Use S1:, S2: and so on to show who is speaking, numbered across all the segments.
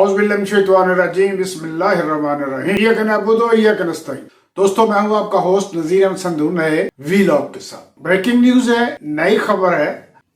S1: औज़ बिल्लाहि मिनश शैतानिर रजीम, बिस्मिल्लाहिर्रहमानिर रहीम, इय्याका नअबुदु व इय्याका नस्तईन। दोस्तों, मैं हूं आपका होस्ट नज़ीर अहमद संधू नए वीलॉग के साथ। ब्रेकिंग न्यूज है, नई खबर है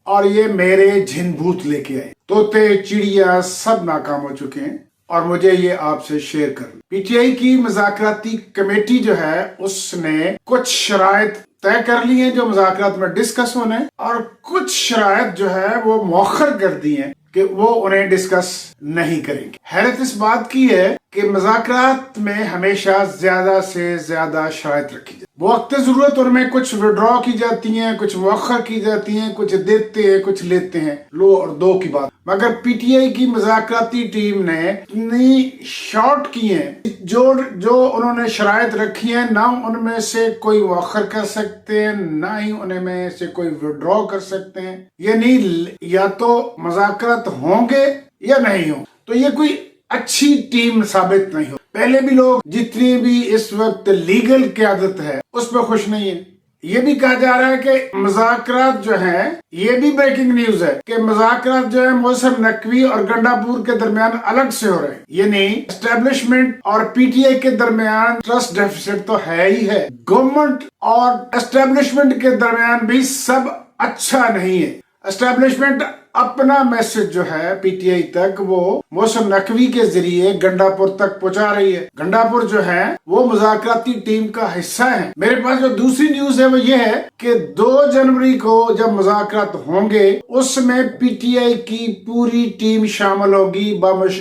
S1: और ये मेरे झिन भूत लेके आए। तोते चिड़िया सब नाकाम हो चुके हैं और मुझे ये आपसे शेयर करना। पीटीआई की मुज़ाकराती कमेटी जो है उसने कुछ शराइत तय कर ली हैं जो मुज़ाकरात में डिस्कस होने, और कुछ शराइत जो है वो मौखर कर दी हैं कि वो उन्हें डिस्कस नहीं करेंगे। हैरत इस बात की है कि मुज़ाकरात में हमेशा ज्यादा से ज्यादा शराइत रखी जाती है। वक्त जरूरत उनमें कुछ विड्रॉ की जाती हैं, कुछ मौखर की जाती हैं, कुछ देते हैं, कुछ लेते हैं, लो और दो की बात। मगर पीटीआई की मुज़ाकराती टीम ने इतनी शॉर्ट की हैं, जो उन्होंने शराइत रखी हैं, ना उनमें से कोई मौखर कर सकते हैं, ना ही उनमें से कोई विड्रॉ कर सकते हैं। यानी या तो मुज़ाकरात होंगे या नहीं हो, तो ये कोई अच्छी टीम साबित नहीं हो। पहले भी लोग जितनी भी इस वक्त लीगल क़यादत है उस पर खुश नहीं है। ये भी कहा जा रहा है कि मुज़ाकरात जो हैं, ये भी ब्रेकिंग न्यूज है कि मुज़ाकरात जो है मौसम नकवी और गंडापुर के दरमियान अलग से हो रहे हैं। यानी एस्टेब्लिशमेंट और पीटीआई के दरमियान ट्रस्ट डेफिसिट तो है ही है। गवर्नमेंट और एस्टेब्लिशमेंट के दरमियान भी सब अच्छा नहीं है। एस्टेब्लिशमेंट अपना मैसेज जो है पीटीआई तक वो मौसम नकवी के जरिए गंडापुर तक पहुंचा रही है। गंडापुर जो है वो मुज़ाकराती टीम का हिस्सा है। मेरे पास जो दूसरी न्यूज है वो ये है कि 2 जनवरी को जब मुज़ाकरात होंगे उसमें पीटीआई की पूरी टीम शामिल होगी,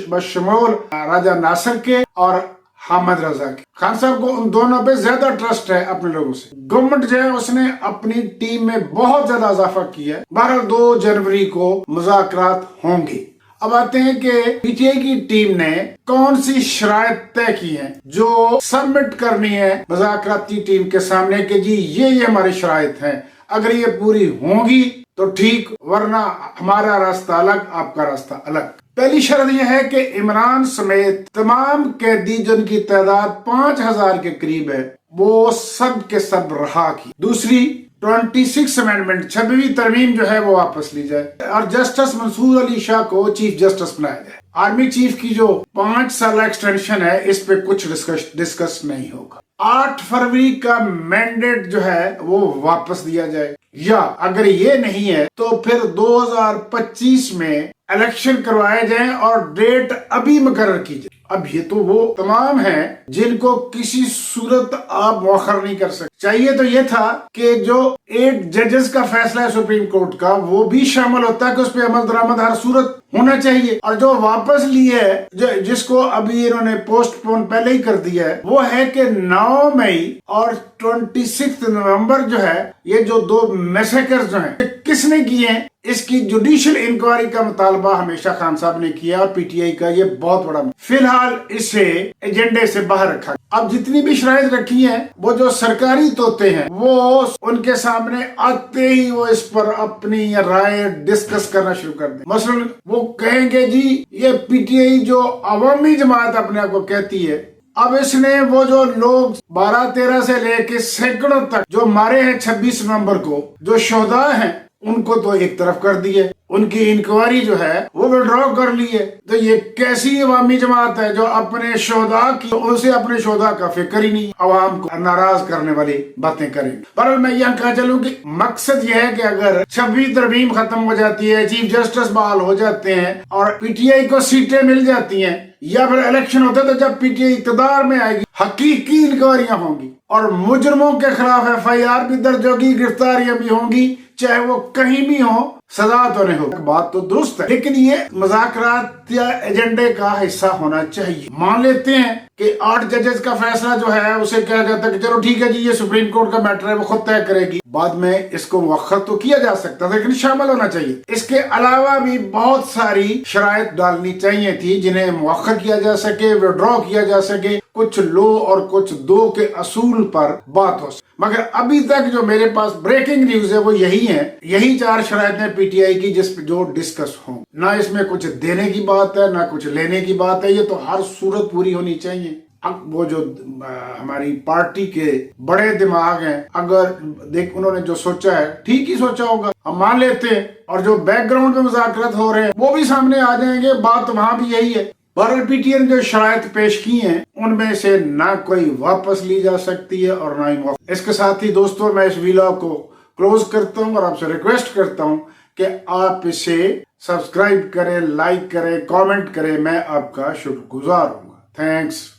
S1: बशमूल राजा नासिर के और हामिद रजा के। खान साहब को उन दोनों पे ज्यादा ट्रस्ट है अपने लोगों से। गवर्नमेंट जो है उसने अपनी टीम में बहुत ज्यादा इजाफा किया है। 2 जनवरी को मुज़ाकरात होंगे। अब आते हैं कि पीटीआई की टीम ने कौन सी शराइत तय की हैं जो सबमिट करनी है मुज़ाकराती टीम के सामने कि जी ये हमारी शराइत हैं। अगर ये पूरी होंगी तो ठीक, वरना हमारा रास्ता अलग, आपका रास्ता अलग। पहली शर्त यह है कि इमरान समेत तमाम कैदी जिनकी तादाद 5000 के करीब है वो सब के सब रहा की। दूसरी 26 अमेंडमेंट 26वीं तरमीम जो है वो वापस ली जाए और जस्टिस मंसूर अली शाह को चीफ जस्टिस बनाया जाए। आर्मी चीफ की जो 5 साल एक्सटेंशन है इस पे कुछ डिस्कस नहीं होगा। 8 फरवरी का मैंडेट जो है वो वापस दिया जाए, या अगर ये नहीं है तो फिर 2025 में इलेक्शन करवाए जाएं और डेट अभी मुकर्रर की जाए। अब ये तो वो तमाम हैं जिनको किसी सूरत आप मौखर नहीं कर सकते। चाहिए तो ये था कि जो 8 जजेस का फैसला है सुप्रीम कोर्ट का वो भी शामिल होता है कि उस पर अमल दरामद हर सूरत होना चाहिए। और जो वापस लिए है, जिसको अभी इन्होंने पोस्टपोन पहले ही कर दिया है, वो है कि 9 मई और 26 नवंबर जो है, ये जो 2 मैसेकर्स जो हैं किसने किए हैं इसकी जुडिशियल इंक्वायरी का मुतालबा हमेशा खान साहब ने किया और पीटीआई का ये बहुत बड़ा। फिलहाल इसे एजेंडे से बाहर रखा। अब जितनी भी शराइत रखी हैं वो जो सरकारी तोते हैं वो उनके सामने आते ही वो इस पर अपनी राय डिस्कस करना शुरू कर दें। मसलन वो कहेंगे जी ये पीटीआई जो अवामी जमात अपने आप को कहती है, अब इसने वो जो लोग 12-13 से लेके सैकड़ों तक जो मारे हैं 26 नवंबर को, जो शोहदा हैं उनको तो एक तरफ कर दिए, उनकी इंक्वायरी जो है वो विड्रॉ कर ली है। तो ये कैसी अवामी जमात है जो अपने शोहदा की, उनसे अपने शोहदा का फिक्र ही नहीं, अवाम को नाराज करने वाली बातें करेंगे। पर मैं यहाँ कहा चलूं कि मकसद यह है कि अगर 26वीं तरमीम खत्म हो जाती है, चीफ जस्टिस बहाल हो जाते हैं और पीटीआई को सीटें मिल जाती हैं, या फिर इलेक्शन होते हैं, तो जब पीटीआई इक़्तिदार में आएगी हकीकी इंक्वायरियां होंगी और मुजरमों के खिलाफ एफआईआर भी दर्ज होगी, गिरफ्तारियां भी होंगी, चाहे वो कहीं भी हो, सजा तो नहीं हो। बात तो दुरुस्त है, लेकिन ये मुज़ाकरात या एजेंडे का हिस्सा होना चाहिए। मान लेते हैं कि 8 जजेस का फैसला जो है उसे कहा जाता है कि चलो ठीक है जी ये सुप्रीम कोर्ट का मैटर है, वो खुद तय करेगी। बाद में इसको मुअख्खर तो किया जा सकता था, लेकिन शामिल होना चाहिए। इसके अलावा भी बहुत सारी शराइत डालनी चाहिए थी जिन्हें मुअख्खर किया जा सके, विड्रॉ किया जा सके, कुछ लो और कुछ दो के असूल पर बात हो सके। मगर अभी तक जो मेरे पास ब्रेकिंग न्यूज है वो यही है, यही 4 शराइतें पीटीआई की जिस जो डिस्कस हो। ना इसमें कुछ देने की बात है ना कुछ लेने की बात है, ये तो हर सूरत पूरी होनी चाहिए। अब वो जो हमारी पार्टी के बड़े दिमाग हैं, अगर देख उन्होंने जो सोचा है ठीक ही सोचा होगा, हम मान लेते हैं, और जो बैकग्राउंड में मुज़ाकरात हो रहे हैं वो भी सामने आ जाएंगे, बात वहां भी यही है। بہرحال پی ٹی اے نے جو شرائط پیش کی ہیں ان میں سے نہ کوئی واپس لی جا سکتی ہے اور نہ ہی اس کے ساتھ ہی دوستوں میں اس ویلاگ کو کلوز کرتا ہوں اور آپ سے ریکویسٹ کرتا ہوں کہ آپ اسے سبسکرائب کریں، لائک کریں، کامنٹ کریں، میں آپ کا شکر گزار ہوں گا۔ تھینکس۔